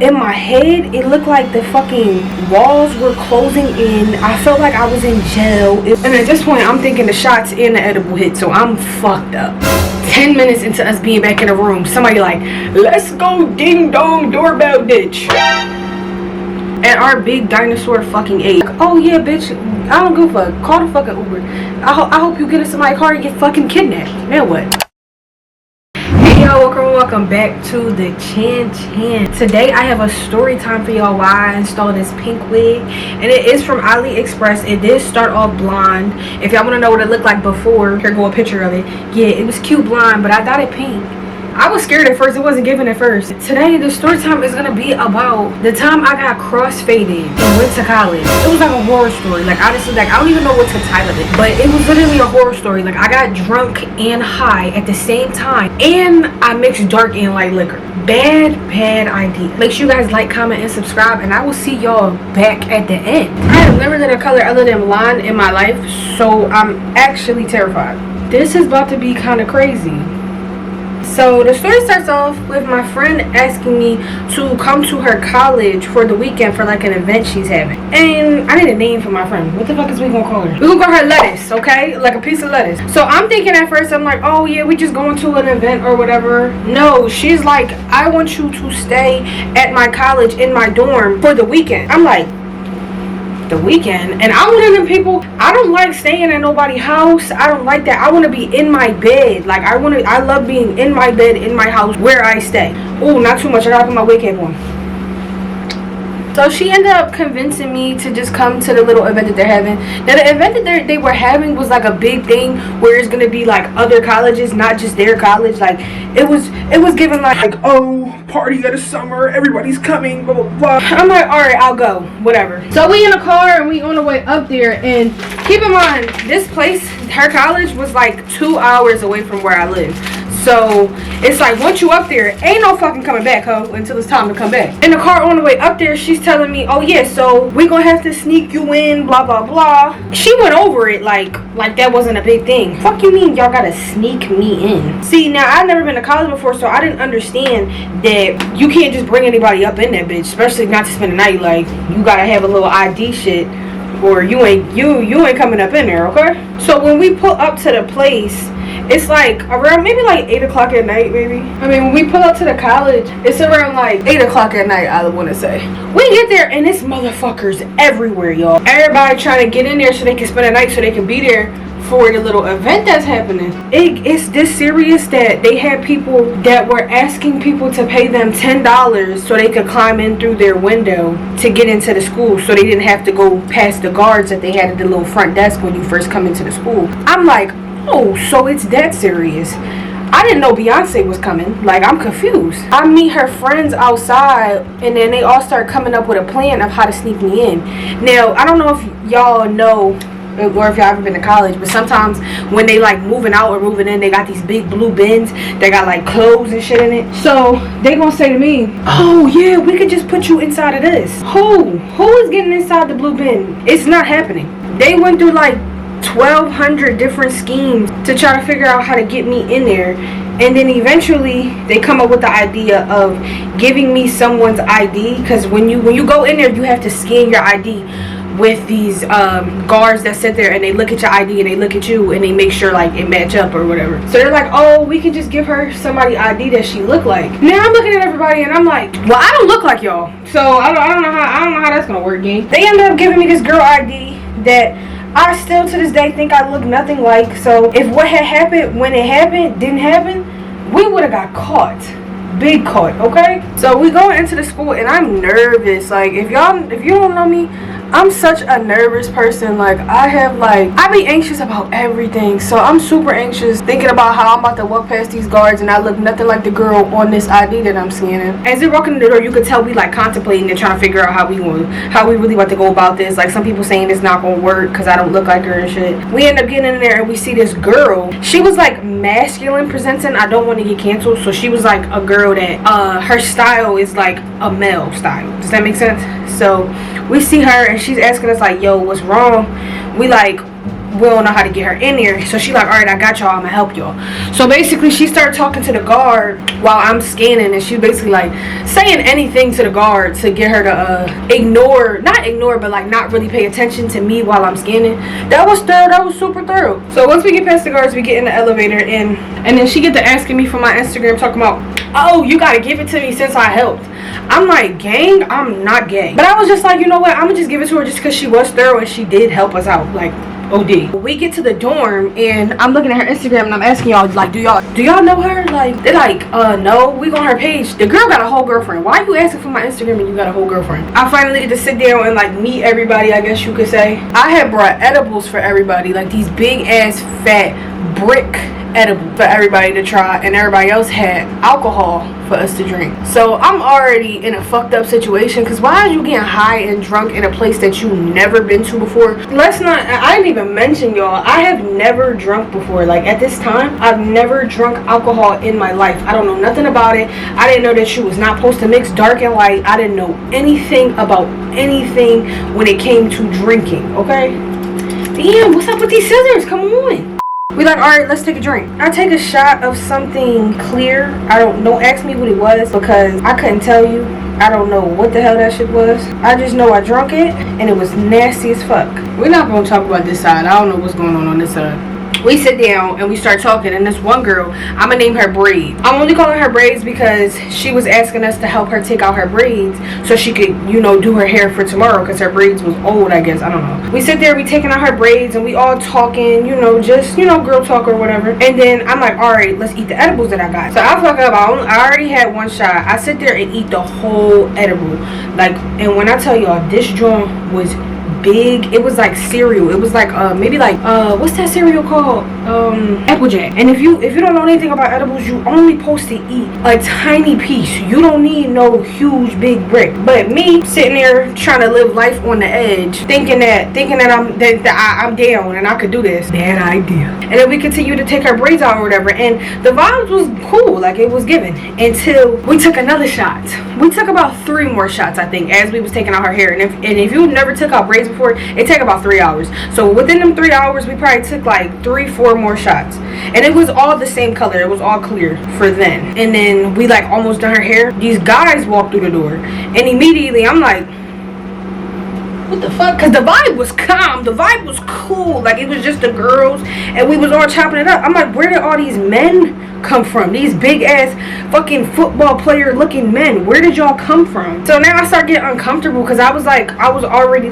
in my head, it looked like the fucking walls were closing in. I felt like I was in jail. And at this point, I'm thinking the shots and the edible hit, so I'm fucked up. 10 minutes into us being back in the room, somebody like, let's go ding dong doorbell ditch. At our big dinosaur fucking age. Like, oh yeah, bitch, I don't give a fuck. Call the fucking Uber. I hope you get in somebody's car and get fucking kidnapped. Now what? Hey y'all, welcome back to the Chan. Today I have a story time for y'all why I installed this pink wig, and it is from AliExpress. It did start off blonde. If y'all want to know what it looked like before, here go a picture of it. Yeah, it was cute blonde, but I got it pink. I was scared at first. It wasn't given at first. Today the story time is gonna be about the time I got crossfaded and went to college. It was like a horror story. Like honestly, like I don't even know what to title it, but it was literally a horror story. Like I got drunk and high at the same time, and I mixed dark and light liquor. Bad idea. Make sure you guys like, comment, and subscribe, and I will see y'all back at the end. I have never done a color other than blonde in my life, so I'm actually terrified. This is about to be kind of crazy. So the story starts off with my friend asking me to come to her college for the weekend for like an event she's having. And I need a name for my friend. What the fuck is we gonna call her? We gonna call her Lettuce, okay? Like a piece of lettuce. So I'm thinking at first, I'm like, oh yeah, we just going to an event or whatever. No, she's like, I want you to stay at my college in my dorm for the weekend. I'm like, the weekend? And I'm one of them people, I don't like staying at nobody's house. I don't like that. I want to be in my bed. Like I love being in my bed in my house where I stay. Oh, not too much. I gotta put my wig cap on. So she ended up convincing me to just come to the little event that they're having. Now the event that they were having was like a big thing where it's gonna be like other colleges, not just their college. Like it was given like oh, party of the summer, everybody's coming, blah blah blah. I'm like, all right, I'll go, whatever. So we in a car and we on the way up there, and keep in mind this place, her college was like 2 hours away from where I live. So it's like once you up there, ain't no fucking coming back, ho, until it's time to come back. In the car on the way up there, she's telling me, oh yeah, so we gonna have to sneak you in, blah blah blah. She went over it like that wasn't a big thing. Fuck you mean y'all gotta sneak me in? See, now I've never been to college before, so I didn't understand that you can't just bring anybody up in that bitch, especially not to spend the night. Like you gotta have a little ID shit, or you ain't coming up in there, okay? So when we pull up to the place, it's like around maybe like 8 o'clock at night, maybe. I mean, when we pull up to the college, it's around like 8 o'clock at night, I want to say. We get there and it's motherfuckers everywhere, y'all. Everybody trying to get in there so they can spend the night, so they can be there for the little event that's happening. It's this serious that they had people that were asking people to pay them $10 so they could climb in through their window to get into the school, so they didn't have to go past the guards that they had at the little front desk when you first come into the school. I'm like, oh, so it's that serious. I didn't know Beyonce was coming. Like, I'm confused. I meet her friends outside, and then they all start coming up with a plan of how to sneak me in. Now, I don't know if y'all know, or if y'all ever been to college, but sometimes when they like moving out or moving in, they got these big blue bins that got like clothes and shit in it. So they gonna say to me, oh yeah, we could just put you inside of this. Who is getting inside the blue bin? It's not happening. They went through like 1,200 different schemes to try to figure out how to get me in there, and then eventually they come up with the idea of giving me someone's ID, because when you go in there, you have to scan your ID with these guards that sit there, and they look at your ID and they look at you and they make sure like it match up or whatever. So they're like, oh, we can just give her somebody ID that she look like. Now I'm looking at everybody and I'm like, well, I don't look like y'all, so I don't know how that's gonna work, gang. They ended up giving me this girl ID that I still to this day think I look nothing like. So if what had happened when it happened didn't happen, we would have got caught. Big caught, okay? So we go into the school and I'm nervous. Like if you don't know me, I'm such a nervous person. Like I be anxious about everything. So I'm super anxious thinking about how I'm about to walk past these guards and I look nothing like the girl on this ID that I'm scanning. As they're walking in the door, you could tell we like contemplating and trying to figure out how we really about to go about this. Like some people saying it's not gonna work because I don't look like her and shit. We end up getting in there and we see this girl. She was like masculine presenting. I don't want to get canceled. So she was like a girl that her style is like a male style. Does that make sense? So we see her and she's asking us like, yo, what's wrong? We like, we don't know how to get her in there. So she like, all right, I got y'all, I'm gonna help y'all. So basically she started talking to the guard while I'm scanning, and she basically like saying anything to the guard to get her to not ignore, but like not really pay attention to me while I'm scanning. That was thorough. That was super thorough. So once we get past the guards, we get in the elevator, and then she get to asking me for my Instagram, talking about, oh, you gotta give it to me since I helped. I'm like, gang, I'm not gay. But I was just like, you know what, I'm gonna just give it to her just because she was thorough and she did help us out, like OD. We get to the dorm and I'm looking at her Instagram and I'm asking y'all, like, do y'all know her? Like, they're like, no, we go on her page. The girl got a whole girlfriend. Why are you asking for my Instagram and you got a whole girlfriend? I finally get to sit down and like meet everybody, I guess you could say. I had brought edibles for everybody, like these big ass fat brick edible for everybody to try, and everybody else had alcohol for us to drink. So I'm already in a fucked up situation, because why are you getting high and drunk in a place that you never been to before? I didn't even mention, y'all, I have never drunk before. Like at this time, I've never drunk alcohol in my life. I don't know nothing about it. I didn't know that you was not supposed to mix dark and light. I didn't know anything about anything when it came to drinking, okay? Damn, what's up with these scissors? Come on. We like, all right, let's take a drink. I take a shot of something clear. Don't ask me what it was, because I couldn't tell you. I don't know what the hell that shit was. I just know I drunk it and it was nasty as fuck. We're not gonna talk about this side. I don't know what's going on this side. We sit down and we start talking, and this one girl, I'm gonna name her Braids. I'm only calling her Braids because she was asking us to help her take out her braids so she could, you know, do her hair for tomorrow, because her braids was old, I guess. I don't know. We sit there, we taking out her braids, and we all talking, you know, just, you know, girl talk or whatever. And then I'm like, all right, let's eat the edibles that I got. So I fuck up. I already had one shot. I sit there and eat the whole edible. Like, and when I tell y'all, this joint was big. It was like cereal. It was like maybe like what's that cereal called? Applejack. And if you don't know anything about edibles, you only supposed to eat a tiny piece. You don't need no huge big brick. But me sitting there trying to live life on the edge, thinking that I'm down and I could do this. Bad idea. And then we continued to take her braids out or whatever, and the vibes was cool, like it was given, until we took another shot. We took about 3 more shots, I think, as we was taking out her hair. And if you never took out braids before, it take about 3 hours. So within them 3 hours, we probably took like 3-4 more shots, and it was all the same color. It was all clear for then. And then we like almost done her hair. These guys walked through the door, and immediately I'm like, what the fuck? Because the vibe was calm. The vibe was cool. Like, it was just the girls, and we was all chopping it up. I'm like, where did all these men come from? These big ass fucking football player looking men. Where did y'all come from? So now I start getting uncomfortable, because I was already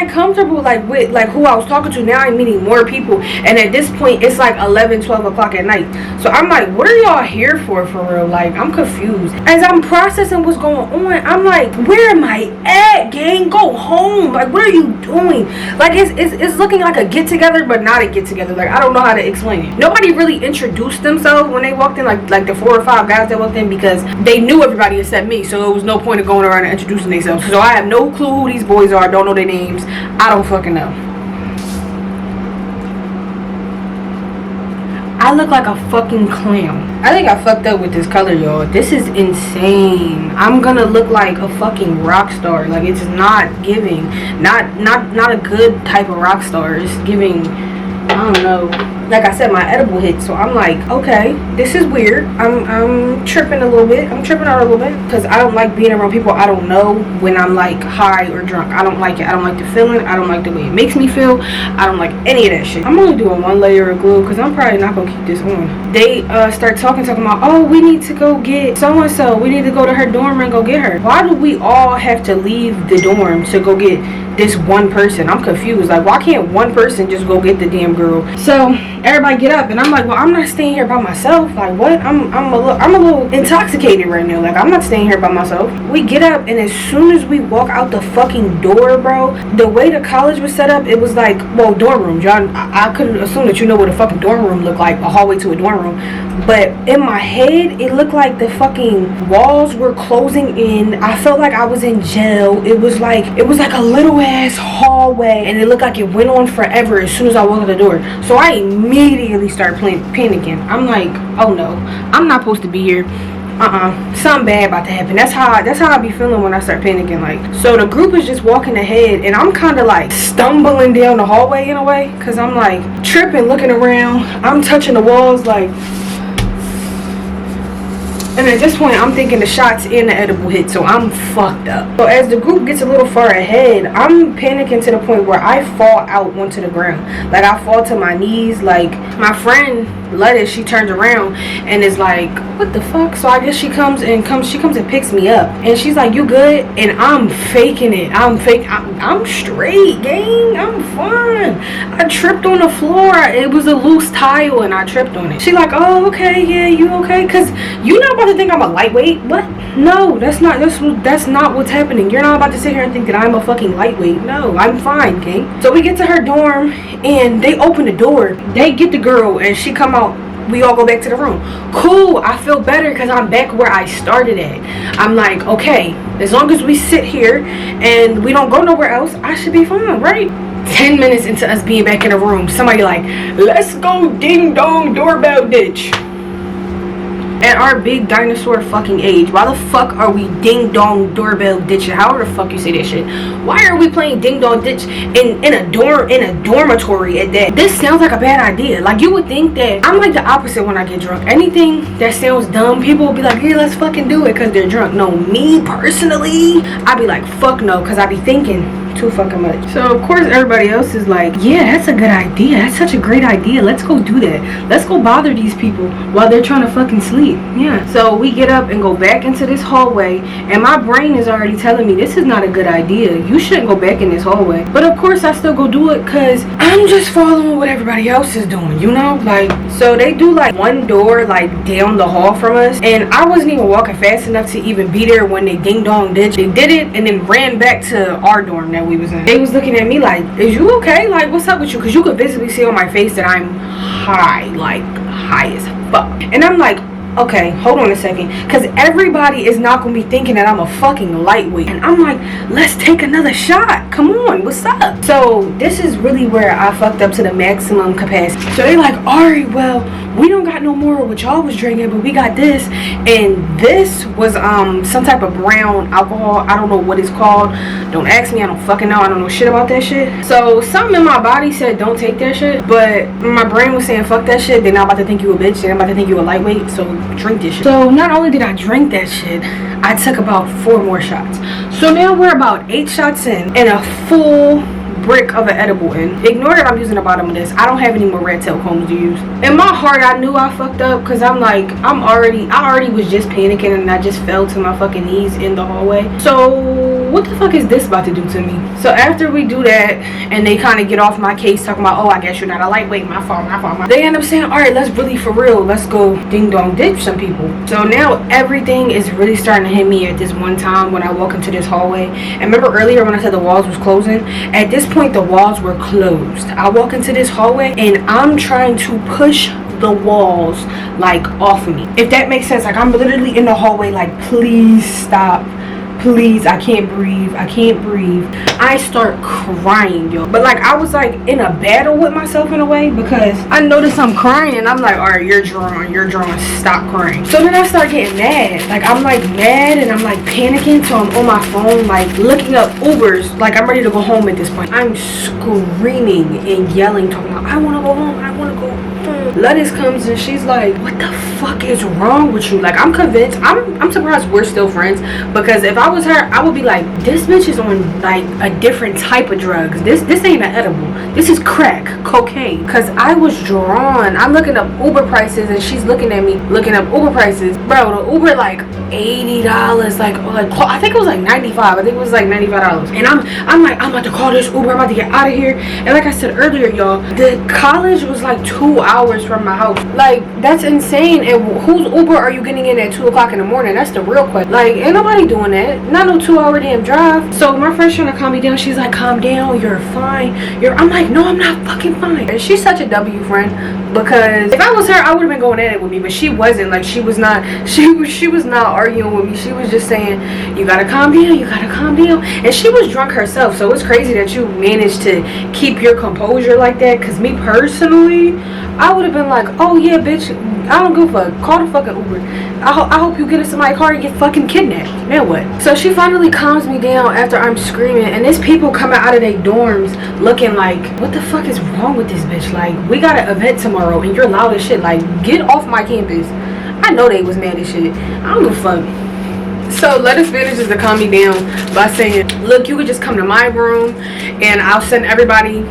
comfortable like with like who I was talking to. Now I'm meeting more people, and at this point it's like 11-12 o'clock at night. So I'm like, what are y'all here for real? Like, I'm confused. As I'm processing what's going on, I'm like, where am I at, gang? Go home. Like, what are you doing? Like, it's looking like a get together, but not a get together. Like, I don't know how to explain it. Nobody really introduced themselves when they walked in, like the 4 or 5 guys that walked in, because they knew everybody except me, so there was no point of going around and introducing themselves. So I have no clue who these boys are. I don't know their names. I don't fucking know. I look like a fucking clown. I think I fucked up with this color, y'all. This is insane. I'm gonna look like a fucking rock star. Like, it's not giving. Not a good type of rock star. It's giving, I don't know. Like I said, my edible hit, so I'm like, okay, this is weird. I'm tripping a little bit. I'm tripping out a little bit, because I don't like being around people I don't know when I'm like high or drunk. I don't like it. I don't like the feeling. I don't like the way it makes me feel. I don't like any of that shit. I'm only doing 1 layer of glue, because I'm probably not gonna keep this on. They start talking about, oh, we need to go get so-and-so. We need to go to her dorm and go get her. Why do we all have to leave the dorm to go get this one person? I'm confused. Like, why can't one person just go get the damn girl? So everybody get up, and I'm like, well, I'm not staying here by myself. Like, what? I'm a little intoxicated right now. Like, I'm not staying here by myself. We get up, and as soon as we walk out the fucking door, bro, the way the college was set up, it was like, well, dorm rooms, y'all. I couldn't assume that you know what a fucking dorm room looked like, a hallway to a dorm room. But in my head, it looked like the fucking walls were closing in. I felt like I was in jail. It was like a little ass hallway, and it looked like it went on forever as soon as I walked out the door. So I immediately started panicking. I'm like, oh no, I'm not supposed to be here. something bad about to happen. That's how I be feeling when I start panicking. Like, so the group is just walking ahead, and I'm kind of like stumbling down the hallway in a way, because I'm like tripping, looking around. I'm touching the walls, like. And at this point, I'm thinking the shots and the edible hit, so I'm fucked up. So as the group gets a little far ahead, I'm panicking to the point where I fall out onto the ground. Like, I fall to my knees. Like, my friend Lettuce, she turns around and is like, what the fuck? So I guess she comes and picks me up, and she's like, you good? And I'm faking it. I'm straight, gang. I'm fine. I tripped on the floor. It was a loose tile and I tripped on it. She like, oh, okay, yeah, you okay? Cause you not about to think I'm a lightweight. What? No, that's not what's happening. You're not about to sit here and think that I'm a fucking lightweight. No, I'm fine, gang. So we get to her dorm and they open the door. They get the girl and she come out. We all go back to the room. Cool, I feel better because I'm back where I started at. I'm like, okay, as long as we sit here and we don't go nowhere else, I should be fine, right? 10 minutes into us being back in the room, somebody like, let's go ding dong doorbell ditch. At our big dinosaur fucking age, why the fuck are we ding dong doorbell ditching? However the fuck you say that shit. Why are we playing ding dong ditch in a dormitory at that? This sounds like a bad idea. Like, you would think that I'm like the opposite when I get drunk. Anything that sounds dumb, people will be like, yeah, let's fucking do it because they're drunk. No, me personally, I be like, fuck no, because I be thinking too fucking much. So of course everybody else is like, yeah, that's a good idea. That's such a great idea. Let's go do that. Let's go bother these people while they're trying to fucking sleep. Yeah. So we get up and go back into this hallway, and my brain is already telling me this is not a good idea. You shouldn't go back in this hallway. But of course I still go do it because I'm just following what everybody else is doing, you know? Like, so they do like one door like down the hall from us, and I wasn't even walking fast enough to even be there when they ding dong ditched. They did it and then ran back to our dorm that we was in. They was looking at me like, is you okay? Like, what's up with you? Because you could visibly see on my face that I'm high, like high as fuck. And I'm like, okay, hold on a second, because everybody is not gonna be thinking that I'm a fucking lightweight. And I'm like, let's take another shot. Come on, what's up? So this is really where I fucked up to the maximum capacity. So they like, alright, well, we don't got no more of what y'all was drinking, but we got this. And this was some type of brown alcohol. I don't know what it's called. Don't ask me, I don't fucking know. I don't know shit about that shit. So something in my body said don't take that shit, but my brain was saying fuck that shit. They're not about to think you a bitch. They're about to think you a lightweight. So drink this shit. So not only did I drink that shit, I took about 4 more shots. So now we're about 8 shots in and a full brick of an edible in. Ignore that I'm using the bottom of this. I don't have any more rat tail combs to use. In my heart, I knew I fucked up because I'm like, I already was just panicking and I just fell to my fucking knees in the hallway. So what the fuck is this about to do to me? So after we do that and they kind of get off my case talking about, oh, I guess you're not a lightweight, my fault. They end up saying, all right, let's really for real, let's go ding dong ditch some people. So now everything is really starting to hit me at this one time when I walk into this hallway. And remember earlier when I said the walls was closing? At this point the walls were closed. I walk into this hallway and I'm trying to push the walls like off of me, if that makes sense. Like, I'm literally in the hallway like, please stop, please, I can't breathe. I start crying, yo. But like, I was like in a battle with myself in a way, because I noticed I'm crying and I'm like, all right, you're drawing, stop crying. So then I start getting mad. Like, I'm like mad and I'm like panicking, so I'm on my phone like looking up Ubers. Like, I'm ready to go home at this point. I'm screaming and yelling, talking about, I want to go home, I want to go home. Lettuce comes and she's like, what the fuck is wrong with you? Like, I'm convinced, I'm surprised we're still friends, because if I was her, I would be like, this bitch is on like a different type of drugs. This ain't an edible. This is crack, cocaine. Because I was drawn. I'm looking up Uber prices and she's looking at me looking up Uber prices. Bro, the Uber like $80, like I think it was like $95. I think it was like $95. And I'm like, I'm about to call this Uber, I'm about to get out of here. And like I said earlier, y'all, the college was like 2 hours from my house. Like, that's insane. And whose Uber are you getting in at 2 o'clock in the morning? That's the real question. Like, ain't nobody doing that. Not no 2 hour damn drive. So my friend's trying to calm me down. She's like, calm down, you're fine. I'm like, no, I'm not fucking fine. And she's such a W friend, because if I was her, I would have been going at it with me, but she wasn't. Like, she was not arguing with me. She was just saying, you gotta calm down, and she was drunk herself. So it's crazy that you managed to keep your composure like that, because me personally, I would have have been like, oh yeah, bitch, I don't give a fuck, call the fucking Uber. I hope you get in somebody's car and get fucking kidnapped. Now what? So she finally calms me down after I'm screaming, and there's people coming out of their dorms looking like, what the fuck is wrong with this bitch? Like, we got an event tomorrow and you're loud as shit. Like, get off my campus. I know they was mad as shit. I don't give a fuck. So Lettuce manages to calm me down by saying, look, you could just come to my room and I'll tell everybody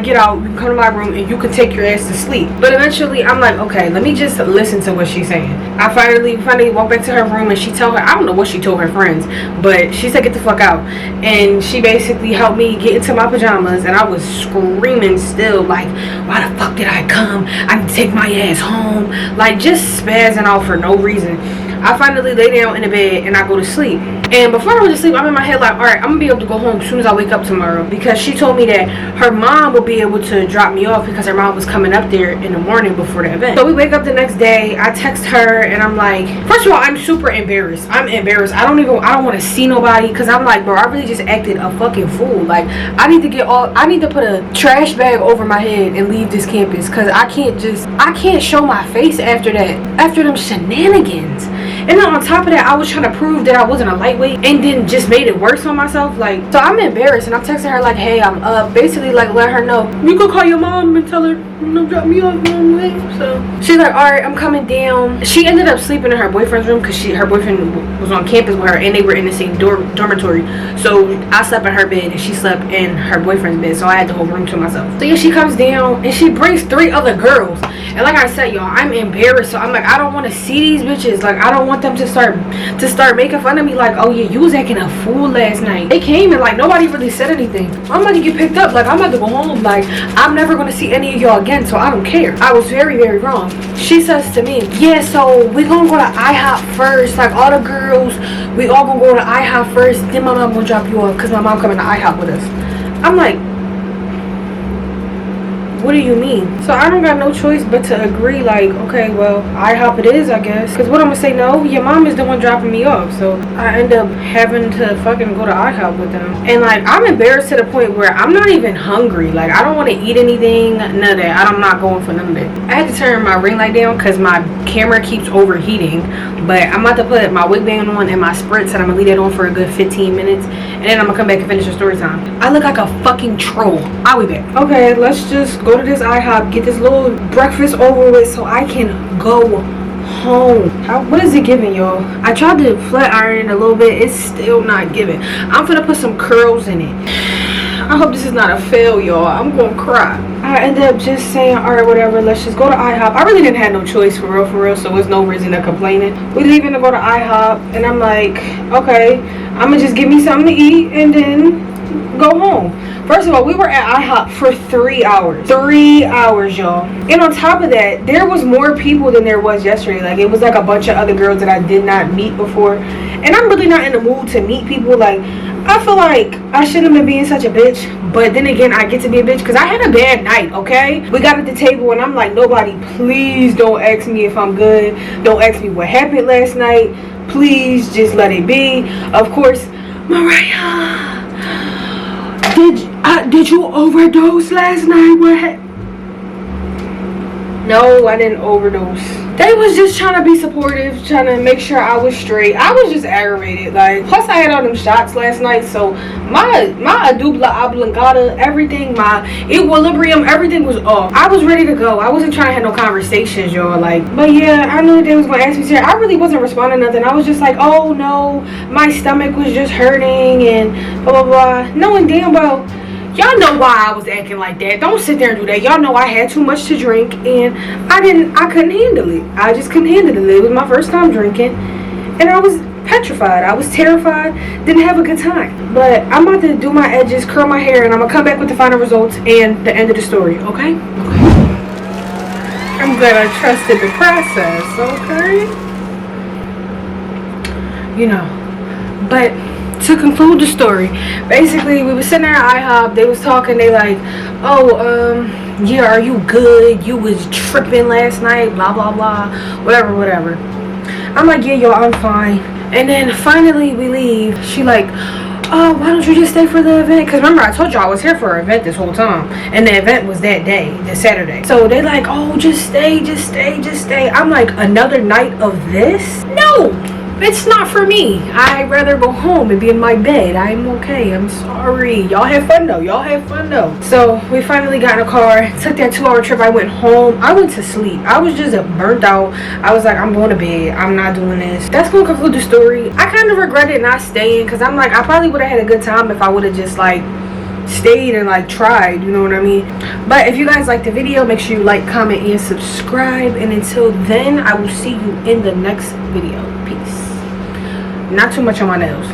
get out, you can come to my room and you can take your ass to sleep. But eventually I'm like, okay, let me just listen to what she's saying. I finally walk back to her room and she told her, I don't know what she told her friends, but she said get the fuck out. And she basically helped me get into my pajamas, and I was screaming still, like, why the fuck did I come? I can take my ass home. Like, just spazzing out for no reason. I finally lay down in the bed and I go to sleep. And before I went to sleep, I'm in my head like, alright, I'm gonna be able to go home as soon as I wake up tomorrow, because she told me that her mom will be able to drop me off because her mom was coming up there in the morning before the event. So we wake up the next day. I text her and I'm like, first of all, I'm super embarrassed. I'm embarrassed. I don't want to see nobody, because I'm like, bro, I really just acted a fucking fool. Like, I need to put a trash bag over my head and leave this campus, because I can't show my face after that, after them shenanigans. And then on top of that, I was trying to prove that I wasn't a lightweight, and then just made it worse on myself. Like, so I'm embarrassed, and I'm texting her like, hey, I'm up. Basically, like, let her know, you could call your mom and tell her, drop me off. So she's like, alright, I'm coming down. She ended up sleeping in her boyfriend's room because her boyfriend was on campus with her, and they were in the same dormitory. So I slept in her bed and she slept in her boyfriend's bed, so I had the whole room to myself. So yeah, she comes down and she brings 3 other girls, and like I said, y'all, I'm embarrassed. So I'm like, I don't want to see these bitches. Like, I don't want them to start making fun of me, like, oh yeah, you was acting a fool last night. They came and like nobody really said anything. I'm about to get picked up. Like, I'm about to go home. Like, I'm never gonna see any of y'all again, so I don't care. I was very, very wrong. She says to me, yeah, so we gonna go to IHOP first. Like, all the girls, we all gonna go to IHOP first, then my mom gonna drop you off because my mom coming to IHOP with us. I'm like, what do you mean? So I don't got no choice but to agree, like, okay, well, IHOP it is, I guess. Because what I'm gonna say, no, your mom is the one dropping me off. So I end up having to fucking go to IHOP with them. And like, I'm embarrassed to the point where I'm not even hungry. Like, I don't want to eat anything, none of that. I'm not going for none of that. I had to turn my ring light down because my camera keeps overheating. But I'm about to put my wig band on and my spritz, and I'm gonna leave that on for a good 15 minutes. And then I'm gonna come back and finish the story time. I look like a fucking troll. I'll be back. Okay, let's just go to this IHOP, get this little breakfast over with so I can go home. What is it giving, y'all? I tried to flat iron it a little bit. It's still not giving. I'm gonna put some curls in it. I hope this is not a fail, y'all. I'm gonna cry. I ended up just saying, alright, whatever, let's just go to IHOP. I really didn't have no choice, for real, so there's no reason to complaining. We're leaving to go to IHOP, and I'm like, okay, I'm gonna just give me something to eat and then go home. First of all, we were at IHOP for 3 hours. 3 hours, y'all. And on top of that, there was more people than there was yesterday. Like, it was like a bunch of other girls that I did not meet before. And I'm really not in the mood to meet people. Like, I feel like I shouldn't have been being such a bitch. But then again, I get to be a bitch because I had a bad night, okay? We got at the table and I'm like, nobody, please don't ask me if I'm good. Don't ask me what happened last night. Please just let it be. Of course, Mariah, did you overdose last night? What happened? No, I didn't overdose. They was just trying to be supportive, trying to make sure I was straight. I was just aggravated. Like, plus I had all them shots last night, so my dubla oblongata, everything, my equilibrium, everything was off. I was ready to go. I wasn't trying to have no conversations, y'all. Like, but yeah, I knew they was gonna ask me here. I really wasn't responding to nothing. I was just like, oh no, my stomach was just hurting and blah blah blah. Knowing damn well, y'all know why I was acting like that. Don't sit there and do that. Y'all know I had too much to drink and I couldn't handle it. I just couldn't handle it. It was my first time drinking and I was petrified. I was terrified. Didn't have a good time. But I'm about to do my edges, curl my hair, and I'm gonna come back with the final results and the end of the story, okay? I'm glad I trusted the process, okay? You know, but to conclude the story, basically we were sitting there at IHOP. They was talking. They like, oh, yeah, are you good? You was tripping last night, blah blah blah, whatever. I'm like, yeah, yo, I'm fine. And then finally we leave. She like, oh, why don't you just stay for the event? Because remember, I told you I was here for an event this whole time. And the event was that day, this Saturday. So they like, oh, just stay, just stay, just stay. I'm like, another night of this? No, it's not for me. I'd rather go home and be in my bed. I'm okay. I'm sorry. Y'all have fun though. Y'all have fun though. So we finally got in a car. Took that 2-hour trip. I went home. I went to sleep. I was just burnt out. I was like, I'm going to bed. I'm not doing this. That's going to conclude the story. I kind of regretted not staying because I'm like, I probably would have had a good time if I would have just like stayed and like tried, you know what I mean? But if you guys like the video, make sure you like, comment, and subscribe. And until then, I will see you in the next video. Peace. Not too much on my nails.